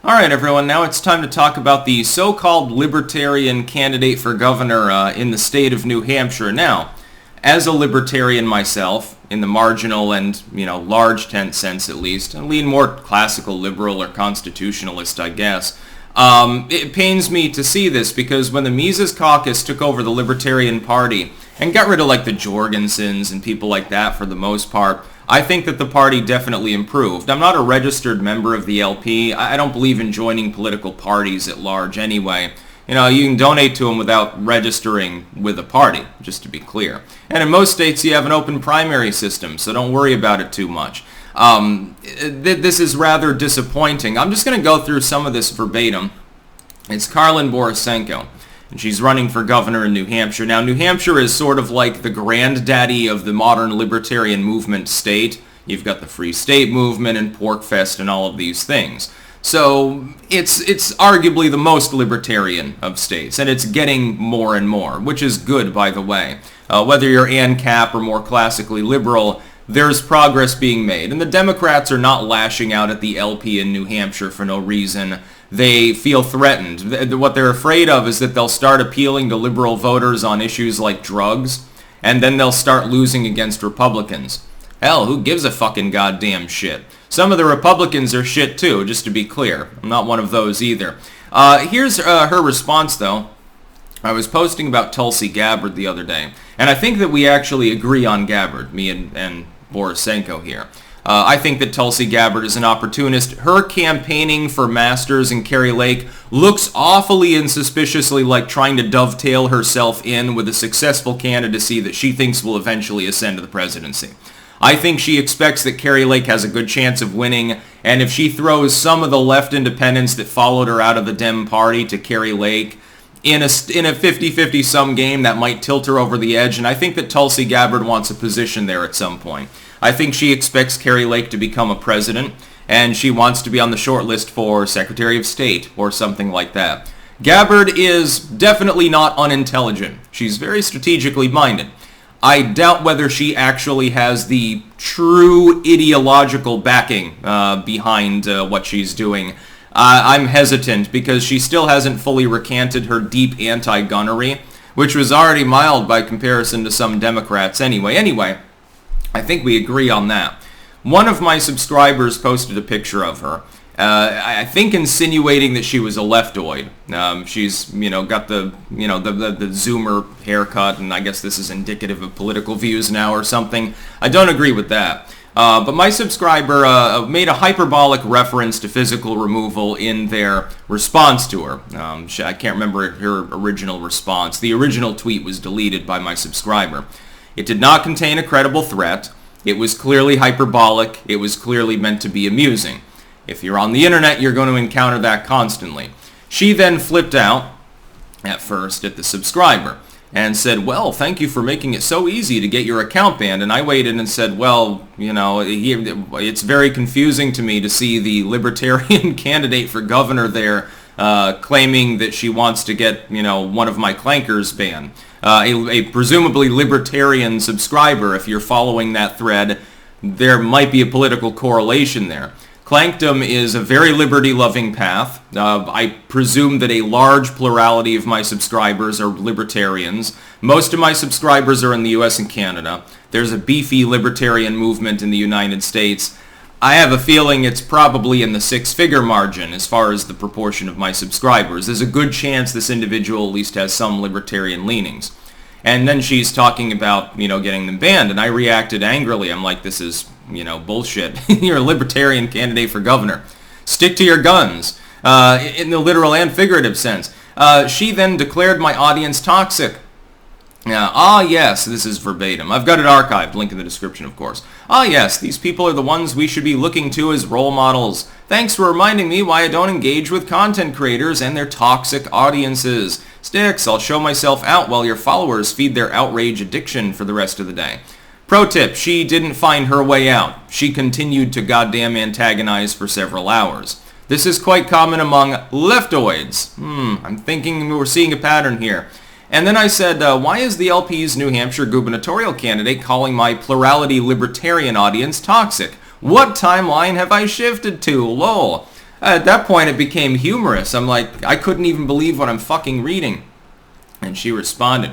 Alright everyone, now it's time to talk about the so-called Libertarian candidate for governor in the state of New Hampshire. Now, as a Libertarian myself, in the marginal and, large tent sense at least, I lean more classical liberal or constitutionalist, I guess. It pains me to see this because when the Mises Caucus took over the Libertarian Party and got rid of the Jorgensens and people like that for the most part, I think that the party definitely improved. I'm not a registered member of the LP. I don't believe in joining political parties at large anyway. You can donate to them without registering with a party, just to be clear. And in most states you have an open primary system, so don't worry about it too much. This is rather disappointing. I'm just going to go through some of this verbatim. It's Carlin Borysenko, and she's running for governor in New Hampshire. Now, New Hampshire is sort of like the granddaddy of the modern libertarian movement state. You've got the Free State movement and Porkfest and all of these things. So it's arguably the most libertarian of states, and it's getting more and more, which is good, by the way. Whether you're ANCAP or more classically liberal, there's progress being made. And the Democrats are not lashing out at the LP in New Hampshire for no reason. They feel threatened. What they're afraid of is that they'll start appealing to liberal voters on issues like drugs, and then they'll start losing against Republicans. Hell, who gives a fucking goddamn shit? Some of the Republicans are shit too, just to be clear. I'm not one of those either. Here's her response, though. I was posting about Tulsi Gabbard the other day, and I think that we actually agree on Gabbard, me and Borysenko here. I think that Tulsi Gabbard is an opportunist. Her campaigning for Masters and Kari Lake looks awfully and suspiciously like trying to dovetail herself in with a successful candidacy that she thinks will eventually ascend to the presidency. I think she expects that Kari Lake has a good chance of winning, and if she throws some of the left independents that followed her out of the Dem party to Kari Lake in a 50-50 sum game, that might tilt her over the edge, and I think that Tulsi Gabbard wants a position there at some point. I think she expects Kari Lake to become a president, and she wants to be on the short list for Secretary of State or something like that. Gabbard is definitely not unintelligent. She's very strategically minded. I doubt whether she actually has the true ideological backing behind what she's doing. I'm hesitant because she still hasn't fully recanted her deep anti-gunnery, which was already mild by comparison to some Democrats anyway. I think we agree on that. One of my subscribers posted a picture of her, I think insinuating that she was a leftoid. She's, got the Zoomer haircut, and I guess this is indicative of political views now or something. I don't agree with that. But my subscriber made a hyperbolic reference to physical removal in their response to her. I can't remember her original response. The original tweet was deleted by my subscriber. It did not contain a credible threat. It was clearly hyperbolic. It was clearly meant to be amusing. If you're on the internet, you're going to encounter that constantly. She then flipped out, at first, at the subscriber and said, well, thank you for making it so easy to get your account banned. And I waited and said, well, it's very confusing to me to see the Libertarian candidate for governor there claiming that she wants to get, one of my clankers banned. A presumably Libertarian subscriber, if you're following that thread, there might be a political correlation there. Clankdom is a very liberty-loving path. I presume that a large plurality of my subscribers are libertarians. Most of my subscribers are in the US and Canada. There's a beefy libertarian movement in the United States. I have a feeling it's probably in the six-figure margin as far as the proportion of my subscribers. There's a good chance this individual at least has some libertarian leanings. And then she's talking about, getting them banned, and I reacted angrily. I'm like, this is, bullshit. You're a libertarian candidate for governor. Stick to your guns, in the literal and figurative sense. She then declared my audience toxic. Yes, this is verbatim. I've got it archived, link in the description, of course. Yes, these people are the ones we should be looking to as role models. Thanks for reminding me why I don't engage with content creators and their toxic audiences. Sticks, I'll show myself out while your followers feed their outrage addiction for the rest of the day. Pro tip, she didn't find her way out. She continued to goddamn antagonize for several hours. This is quite common among leftoids. I'm thinking we're seeing a pattern here. And then I said, why is the LP's New Hampshire gubernatorial candidate calling my plurality libertarian audience toxic? What timeline have I shifted to? Lol. At that point, it became humorous. I'm like, I couldn't even believe what I'm fucking reading. And she responded,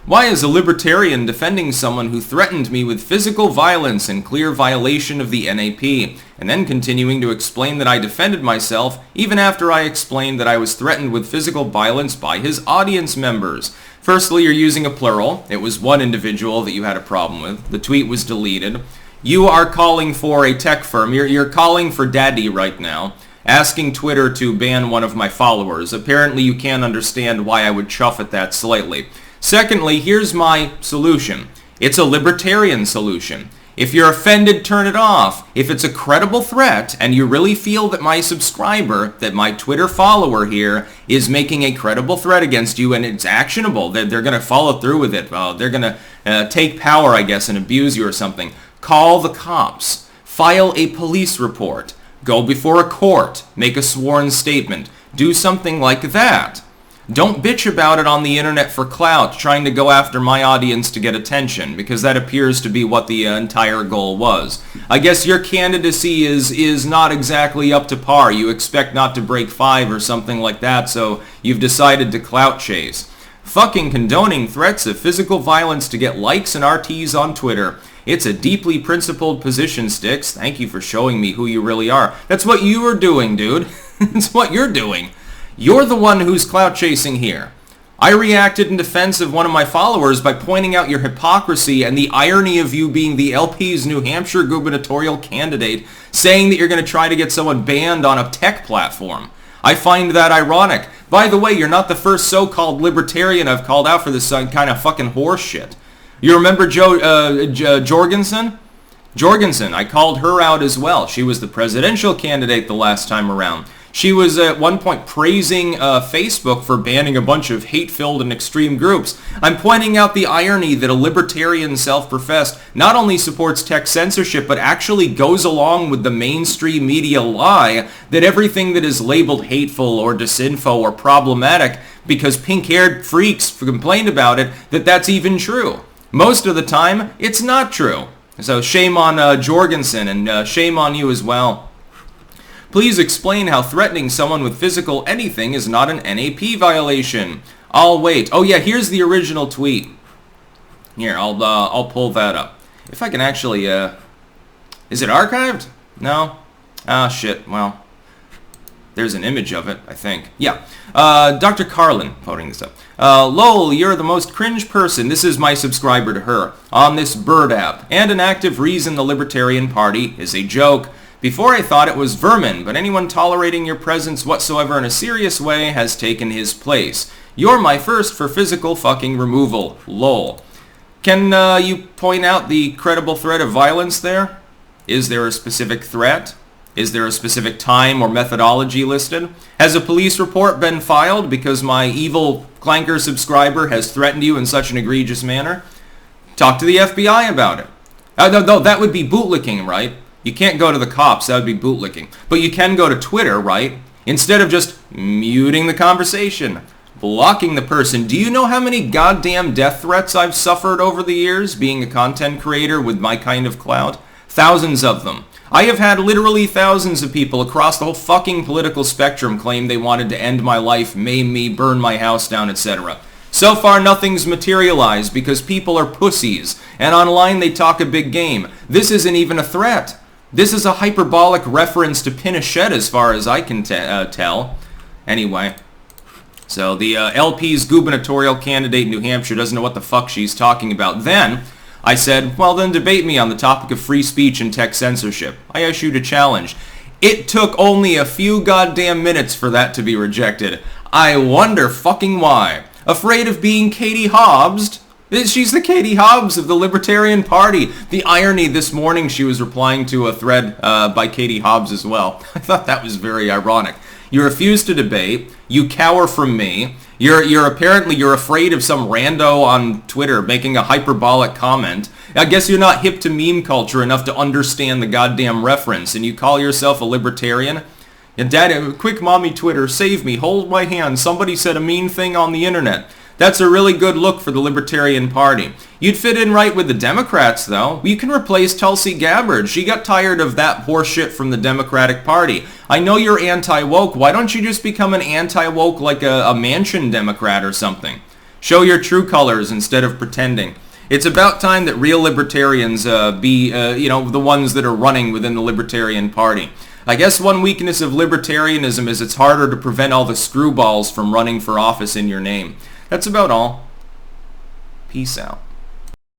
"Why is a libertarian defending someone who threatened me with physical violence in clear violation of the NAP, and then continuing to explain that I defended myself even after I explained that I was threatened with physical violence by his audience members? Firstly, you're using a plural. It was one individual that you had a problem with. The tweet was deleted. You are calling for a tech firm. You're calling for daddy right now, asking Twitter to ban one of my followers. Apparently you can't understand why I would chuff at that slightly. Secondly, here's my solution. It's a libertarian solution. If you're offended, turn it off. If it's a credible threat and you really feel that my subscriber, that my Twitter follower here, is making a credible threat against you and it's actionable, they're going to follow through with it. They're going to take power, I guess, and abuse you or something. Call the cops. File a police report. Go before a court. Make a sworn statement. Do something like that. Don't bitch about it on the internet for clout, trying to go after my audience to get attention, because that appears to be what the entire goal was. I guess your candidacy is not exactly up to par. You expect not to break 5 or something like that, so you've decided to clout chase. Fucking condoning threats of physical violence to get likes and RTs on Twitter. It's a deeply principled position, Sticks. Thank you for showing me who you really are. That's what you were doing, dude. That's what you're doing. You're the one who's clout chasing here. I reacted in defense of one of my followers by pointing out your hypocrisy and the irony of you being the LP's New Hampshire gubernatorial candidate, saying that you're going to try to get someone banned on a tech platform. I find that ironic. By the way, you're not the first so-called libertarian I've called out for this kind of fucking horse shit. You remember Jorgensen? Jorgensen, I called her out as well. She was the presidential candidate the last time around. She was at one point praising Facebook for banning a bunch of hate-filled and extreme groups. I'm pointing out the irony that a libertarian self-professed not only supports tech censorship, but actually goes along with the mainstream media lie that everything that is labeled hateful or disinfo or problematic because pink-haired freaks complained about it, that's even true. Most of the time, it's not true. So shame on Jorgensen, and shame on you as well. Please explain how threatening someone with physical anything is not an NAP violation. I'll wait. Oh yeah, here's the original tweet. Here, I'll pull that up. If I can actually, is it archived? No? Ah, shit. Well, there's an image of it, I think. Yeah. Dr. Carlin, putting this up. Lol, you're the most cringe person. This is my subscriber to her. On this Bird app. And an active reason the Libertarian Party is a joke. Before I thought it was vermin, but anyone tolerating your presence whatsoever in a serious way has taken his place. You're my first for physical fucking removal. Lol. Can you point out the credible threat of violence there? Is there a specific threat? Is there a specific time or methodology listed? Has a police report been filed because my evil clanker subscriber has threatened you in such an egregious manner? Talk to the FBI about it. No, that would be bootlicking, right? You can't go to the cops, that would be bootlicking. But you can go to Twitter, right? Instead of just muting the conversation, blocking the person. Do you know how many goddamn death threats I've suffered over the years being a content creator with my kind of clout? Thousands of them. I have had literally thousands of people across the whole fucking political spectrum claim they wanted to end my life, maim me, burn my house down, etc. So far, nothing's materialized because people are pussies, and online they talk a big game. This isn't even a threat. This is a hyperbolic reference to Pinochet as far as I can tell. Anyway, so the LP's gubernatorial candidate in New Hampshire doesn't know what the fuck she's talking about. Then I said, well then debate me on the topic of free speech and tech censorship. I issued a challenge. It took only a few goddamn minutes for that to be rejected. I wonder fucking why. Afraid of being Katie Hobbs'd? She's the Katie Hobbs of the Libertarian Party. The irony, this morning she was replying to a thread by Katie Hobbs as well. I thought that was very ironic. You refuse to debate. You cower from me. You're afraid of some rando on Twitter making a hyperbolic comment. I guess you're not hip to meme culture enough to understand the goddamn reference, and you call yourself a libertarian? And Dad, quick mommy Twitter, save me, hold my hand. Somebody said a mean thing on the internet. That's a really good look for the Libertarian Party. You'd fit in right with the Democrats, though. You can replace Tulsi Gabbard. She got tired of that horse shit from the Democratic Party. I know you're anti-woke. Why don't you just become an anti-woke like a Manchin Democrat or something? Show your true colors instead of pretending. It's about time that real libertarians be the ones that are running within the Libertarian Party. I guess one weakness of libertarianism is it's harder to prevent all the screwballs from running for office in your name. That's about all. Peace out.